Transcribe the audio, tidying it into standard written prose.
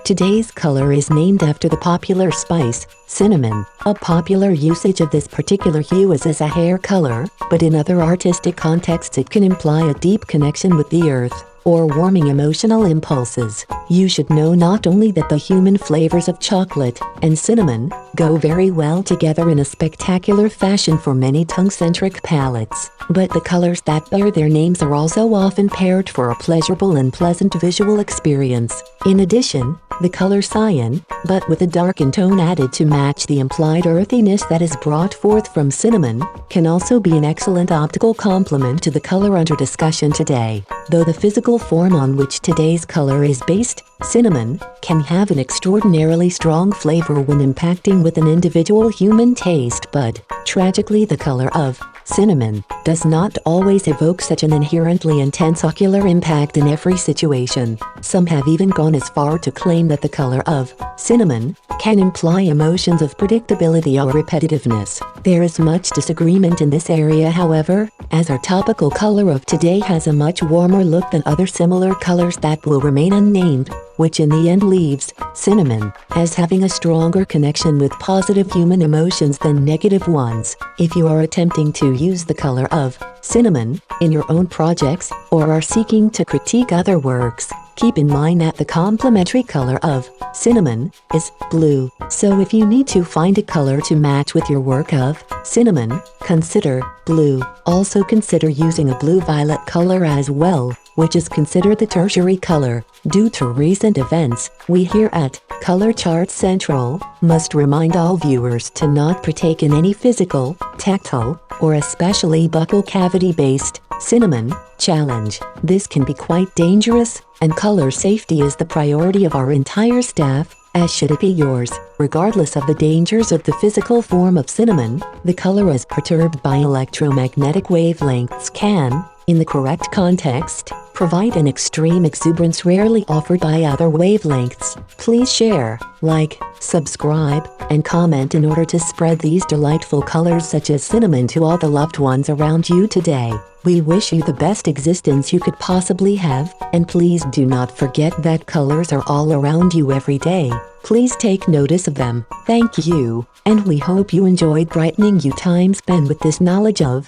Today's color is named after the popular spice, cinnamon. A popular usage of this particular hue is as a hair color, but in other artistic contexts it can imply a deep connection with the earth, or warming emotional impulses. You should know not only that the human flavors of chocolate and cinnamon go very well together in a spectacular fashion for many tongue-centric palates, but the colors that bear their names are also often paired for a pleasurable and pleasant visual experience. In addition, the color cyan, but with a darkened tone added to match the implied earthiness that is brought forth from cinnamon, can also be an excellent optical complement to the color under discussion today. Though the physical form on which today's color is based, cinnamon, can have an extraordinarily strong flavor when impacting with an individual human taste bud. Tragically, the color of cinnamon does not always evoke such an inherently intense ocular impact in every situation. Some have even gone as far to claim that the color of cinnamon can imply emotions of predictability or repetitiveness. There is much disagreement in this area, however, as our topical color of today has a much warmer look than other similar colors that will remain unnamed, which in the end leaves cinnamon as having a stronger connection with positive human emotions than negative ones. If you are attempting to use the color of cinnamon in your own projects or are seeking to critique other works, keep in mind that the complementary color of cinnamon is blue. So if you need to find a color to match with your work of cinnamon, consider blue. Also consider using a blue-violet color as well, which is considered the tertiary color. Due to recent events, we here at Color Chart Central must remind all viewers to not partake in any physical, tactile, or especially buccal cavity-based cinnamon challenge. This can be quite dangerous, and color safety is the priority of our entire staff, as should it be yours. Regardless of the dangers of the physical form of cinnamon, the color as perturbed by electromagnetic wavelengths can, in the correct context, provide an extreme exuberance rarely offered by other wavelengths. Please share, like, subscribe, and comment in order to spread these delightful colors such as cinnamon to all the loved ones around you today. We wish you the best existence you could possibly have, and please do not forget that colors are all around you every day. Please take notice of them. Thank you, and we hope you enjoyed brightening your time spent with this knowledge of